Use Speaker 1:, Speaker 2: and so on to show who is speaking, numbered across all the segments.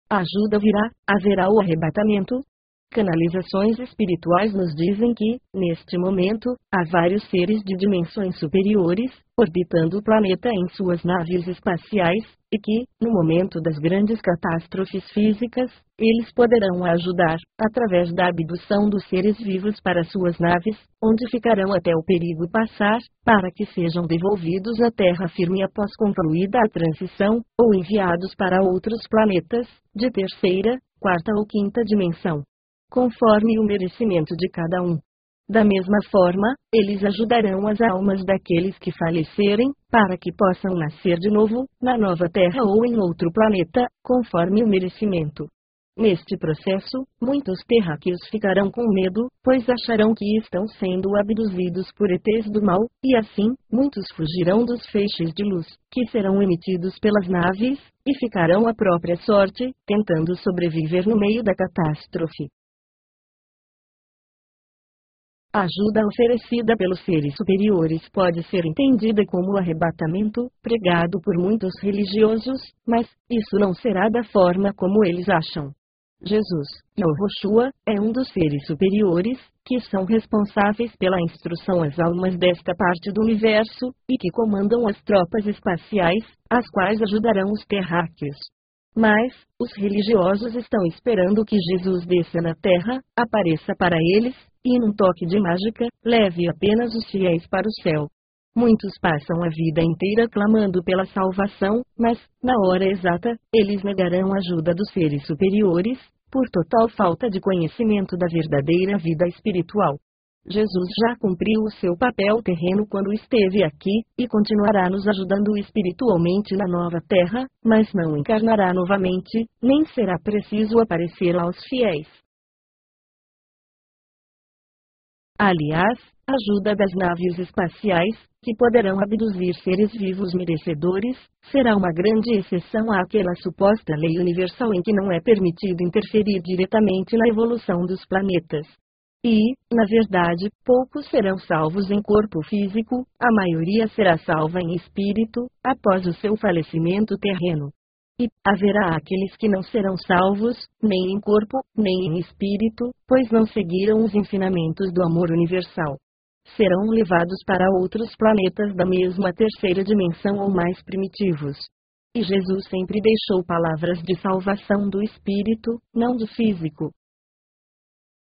Speaker 1: Ajuda virá, haverá o arrebatamento. Canalizações espirituais nos dizem que, neste momento, há vários seres de dimensões superiores, orbitando o planeta em suas naves espaciais, e que, no momento das grandes catástrofes físicas, eles poderão ajudar, através da abdução dos seres vivos para suas naves, onde ficarão até o perigo passar, para que sejam devolvidos à terra firme após concluída a transição, ou enviados para outros planetas, de terceira, quarta ou quinta dimensão, conforme o merecimento de cada um. Da mesma forma, eles ajudarão as almas daqueles que falecerem, para que possam nascer de novo, na nova Terra ou em outro planeta, conforme o merecimento. Neste processo, muitos terráqueos ficarão com medo, pois acharão que estão sendo abduzidos por ETs do mal, e assim, muitos fugirão dos feixes de luz, que serão emitidos pelas naves, e ficarão à própria sorte, tentando sobreviver no meio da catástrofe. A ajuda oferecida pelos seres superiores pode ser entendida como o arrebatamento, pregado por muitos religiosos, mas isso não será da forma como eles acham. Jesus, Yahushua, é um dos seres superiores, que são responsáveis pela instrução às almas desta parte do universo, e que comandam as tropas espaciais, as quais ajudarão os terráqueos. Mas, os religiosos estão esperando que Jesus desça na Terra, apareça para eles, e num toque de mágica, leve apenas os fiéis para o céu. Muitos passam a vida inteira clamando pela salvação, mas, na hora exata, eles negarão a ajuda dos seres superiores, por total falta de conhecimento da verdadeira vida espiritual. Jesus já cumpriu o seu papel terreno quando esteve aqui, e continuará nos ajudando espiritualmente na nova terra, mas não encarnará novamente, nem será preciso aparecer aos fiéis. Aliás, a ajuda das naves espaciais, que poderão abduzir seres vivos merecedores, será uma grande exceção àquela suposta lei universal em que não é permitido interferir diretamente na evolução dos planetas. E, na verdade, poucos serão salvos em corpo físico, a maioria será salva em espírito, após o seu falecimento terreno. E haverá aqueles que não serão salvos, nem em corpo, nem em espírito, pois não seguiram os ensinamentos do amor universal. Serão levados para outros planetas da mesma terceira dimensão ou mais primitivos. E Jesus sempre deixou palavras de salvação do espírito, não do físico.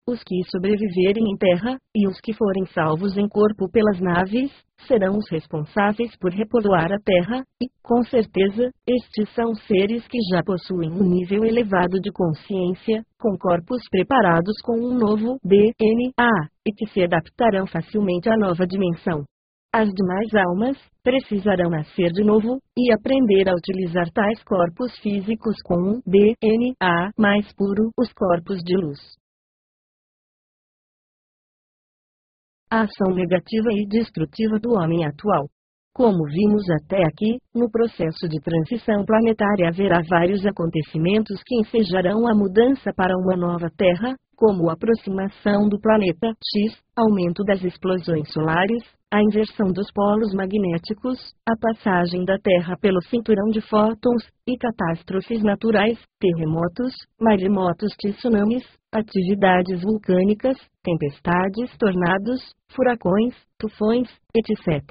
Speaker 1: Os que sobreviverem em terra, e os que forem salvos em corpo pelas naves, serão os responsáveis por repoblar a terra, e, com certeza, estes são seres que já possuem um nível elevado de consciência, com corpos preparados com um novo DNA, e que se adaptarão facilmente à nova dimensão. As demais almas precisarão nascer de novo, e aprender a utilizar tais corpos físicos com um DNA mais puro, os corpos de luz. A ação negativa e destrutiva do homem atual. Como vimos até aqui, no processo de transição planetária haverá vários acontecimentos que ensejarão a mudança para uma nova Terra, como a aproximação do planeta X, aumento das explosões solares, a inversão dos polos magnéticos, a passagem da Terra pelo cinturão de fótons, e catástrofes naturais, terremotos, maremotos, tsunamis, atividades vulcânicas, tempestades, tornados, furacões, tufões, etc.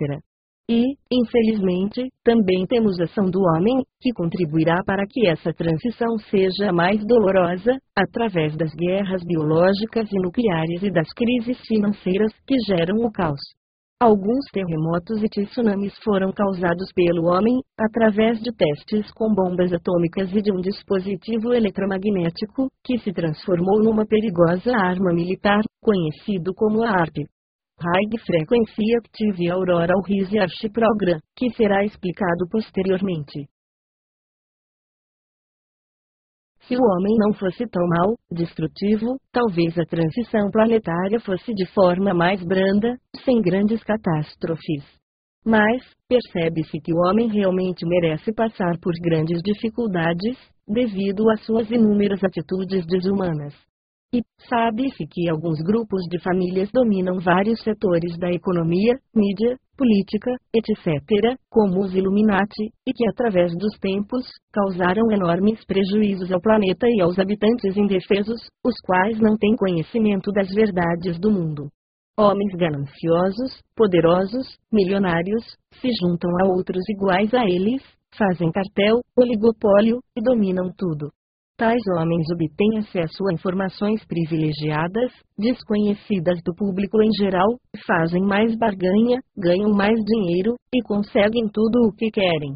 Speaker 1: E, infelizmente, também temos a ação do homem, que contribuirá para que essa transição seja mais dolorosa, através das guerras biológicas e nucleares e das crises financeiras que geram o caos. Alguns terremotos e tsunamis foram causados pelo homem, através de testes com bombas atômicas e de um dispositivo eletromagnético, que se transformou numa perigosa arma militar, conhecido como a ARP. High Frequency Active Auroral Research Program, que será explicado posteriormente. Se o homem não fosse tão mal, destrutivo, talvez a transição planetária fosse de forma mais branda, sem grandes catástrofes. Mas, percebe-se que o homem realmente merece passar por grandes dificuldades, devido às suas inúmeras atitudes desumanas. E, sabe-se que alguns grupos de famílias dominam vários setores da economia, mídia, política, etc., como os Illuminati, e que através dos tempos, causaram enormes prejuízos ao planeta e aos habitantes indefesos, os quais não têm conhecimento das verdades do mundo. Homens gananciosos, poderosos, milionários, se juntam a outros iguais a eles, fazem cartel, oligopólio, e dominam tudo. Tais homens obtêm acesso a informações privilegiadas, desconhecidas do público em geral, fazem mais barganha, ganham mais dinheiro, e conseguem tudo o que querem.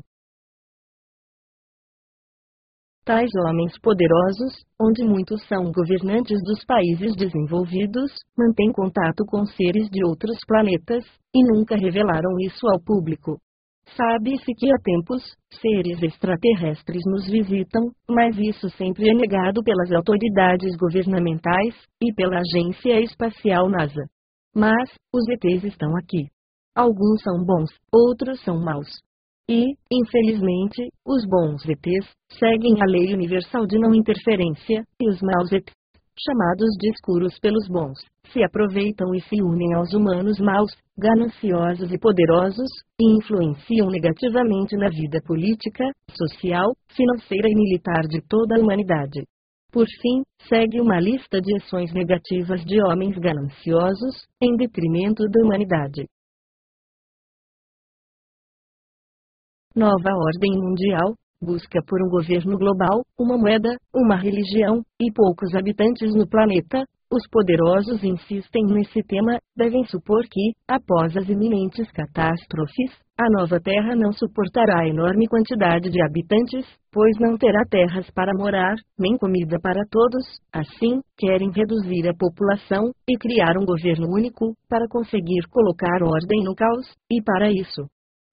Speaker 1: Tais homens poderosos, onde muitos são governantes dos países desenvolvidos, mantêm contato com seres de outros planetas, e nunca revelaram isso ao público. Sabe-se que há tempos, seres extraterrestres nos visitam, mas isso sempre é negado pelas autoridades governamentais, e pela Agência Espacial NASA. Mas, os ETs estão aqui. Alguns são bons, outros são maus. E, infelizmente, os bons ETs seguem a lei universal de não interferência, e os maus ETs, chamados de escuros pelos bons, se aproveitam e se unem aos humanos maus, gananciosos e poderosos, e influenciam negativamente na vida política, social, financeira e militar de toda a humanidade. Por fim, segue uma lista de ações negativas de homens gananciosos, em detrimento da humanidade. Nova ordem mundial, busca por um governo global, uma moeda, uma religião, e poucos habitantes no planeta. Os poderosos insistem nesse tema, devem supor que, após as iminentes catástrofes, a nova Terra não suportará a enorme quantidade de habitantes, pois não terá terras para morar, nem comida para todos. Assim, querem reduzir a população, e criar um governo único, para conseguir colocar ordem no caos, e para isso,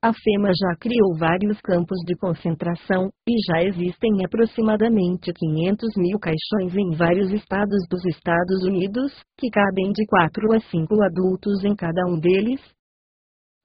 Speaker 1: a FEMA já criou vários campos de concentração, e já existem aproximadamente 500 mil caixões em vários estados dos Estados Unidos, que cabem de 4 a 5 adultos em cada um deles.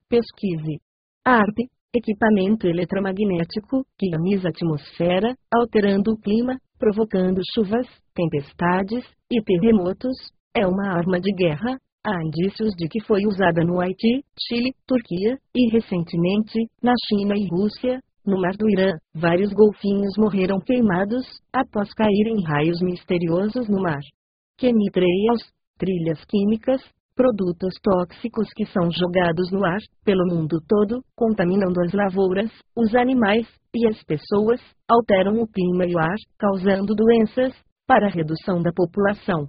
Speaker 1: Pesquise. ARP, equipamento eletromagnético, que ioniza a atmosfera, alterando o clima, provocando chuvas, tempestades e terremotos, é uma arma de guerra. Há indícios de que foi usada no Haiti, Chile, Turquia, e recentemente, na China e Rússia. No mar do Irã, vários golfinhos morreram queimados, após caírem raios misteriosos no mar. Chemtrails, trilhas químicas, produtos tóxicos que são jogados no ar, pelo mundo todo, contaminando as lavouras, os animais, e as pessoas, alteram o clima e o ar, causando doenças, para a redução da população.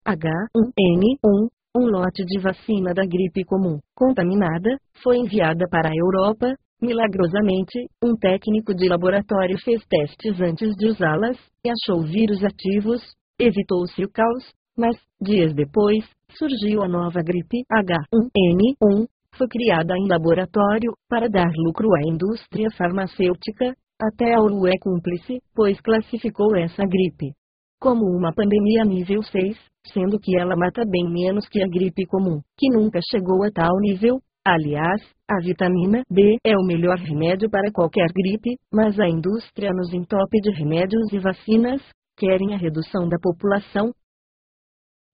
Speaker 1: H1N1, um lote de vacina da gripe comum, contaminada, foi enviada para a Europa. Milagrosamente, um técnico de laboratório fez testes antes de usá-las, e achou vírus ativos. Evitou-se o caos, mas, dias depois, surgiu a nova gripe H1N1, foi criada em laboratório, para dar lucro à indústria farmacêutica. Até a ONU é cúmplice, pois classificou essa gripe como uma pandemia nível 6, sendo que ela mata bem menos que a gripe comum, que nunca chegou a tal nível. Aliás, a vitamina D é o melhor remédio para qualquer gripe, mas a indústria nos entope de remédios e vacinas, querem a redução da população.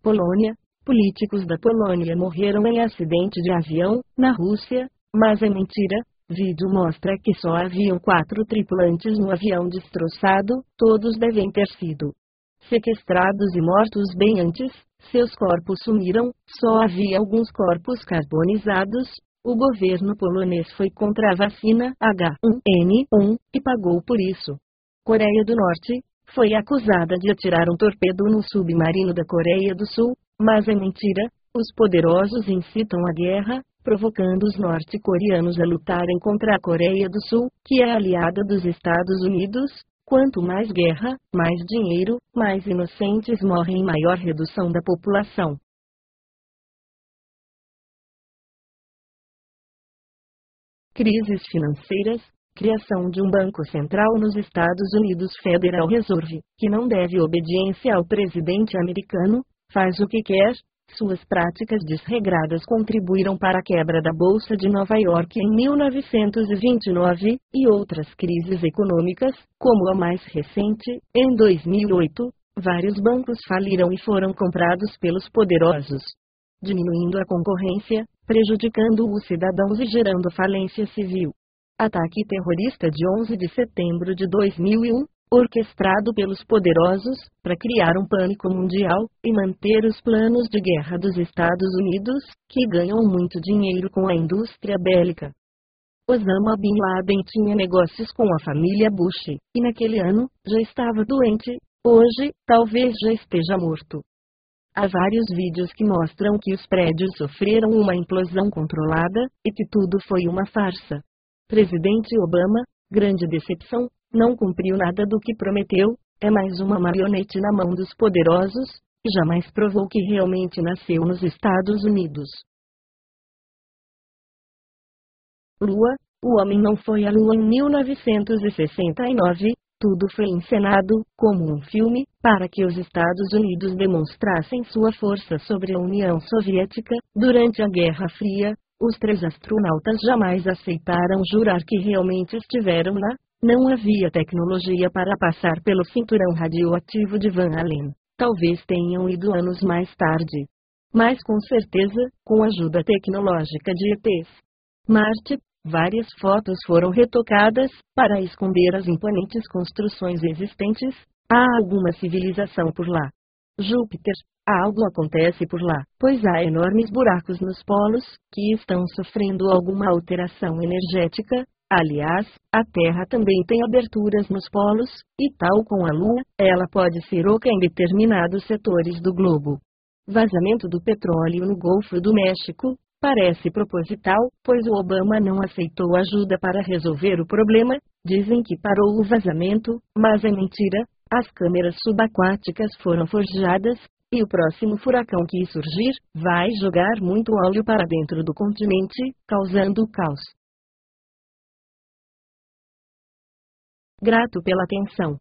Speaker 1: Polônia. Políticos da Polônia morreram em acidente de avião, na Rússia, mas é mentira. Vídeo mostra que só haviam 4 tripulantes no avião destroçado, todos devem ter sido sequestrados e mortos bem antes. Seus corpos sumiram, só havia alguns corpos carbonizados. O governo polonês foi contra a vacina H1N1, e pagou por isso. Coreia do Norte foi acusada de atirar um torpedo no submarino da Coreia do Sul, mas é mentira. Os poderosos incitam a guerra, provocando os norte-coreanos a lutarem contra a Coreia do Sul, que é aliada dos Estados Unidos. Quanto mais guerra, mais dinheiro, mais inocentes morrem e maior redução da população. Crises financeiras. Criação de um banco central nos Estados Unidos. Federal Reserve, que não deve obediência ao presidente americano, faz o que quer. Suas práticas desregradas contribuíram para a quebra da Bolsa de Nova York em 1929, e outras crises econômicas, como a mais recente, em 2008. Vários bancos faliram e foram comprados pelos poderosos. diminuindo a concorrência, prejudicando os cidadãos e gerando falência civil. Ataque terrorista de 11 de setembro de 2001, orquestrado pelos poderosos, para criar um pânico mundial, e manter os planos de guerra dos Estados Unidos, que ganham muito dinheiro com a indústria bélica. Osama Bin Laden tinha negócios com a família Bush, e naquele ano, já estava doente, hoje, talvez já esteja morto. Há vários vídeos que mostram que os prédios sofreram uma implosão controlada, e que tudo foi uma farsa. Presidente Obama, grande decepção, não cumpriu nada do que prometeu, é mais uma marionete na mão dos poderosos, e jamais provou que realmente nasceu nos Estados Unidos. Lua, o homem não foi à Lua em 1969, tudo foi encenado, como um filme, para que os Estados Unidos demonstrassem sua força sobre a União Soviética. Durante a Guerra Fria, os 3 astronautas jamais aceitaram jurar que realmente estiveram lá. Não havia tecnologia para passar pelo cinturão radioativo de Van Allen. Talvez tenham ido anos mais tarde. Mas com certeza, com a ajuda tecnológica de ETs. Marte, várias fotos foram retocadas, para esconder as imponentes construções existentes. Há alguma civilização por lá. Júpiter, algo acontece por lá, pois há enormes buracos nos polos, que estão sofrendo alguma alteração energética. Aliás, a Terra também tem aberturas nos polos, e tal com a Lua, ela pode ser oca em determinados setores do globo. Vazamento do petróleo no Golfo do México, parece proposital, pois o Obama não aceitou ajuda para resolver o problema. Dizem que parou o vazamento, mas é mentira, as câmeras subaquáticas foram forjadas, e o próximo furacão que surgir, vai jogar muito óleo para dentro do continente, causando caos. Grato pela atenção.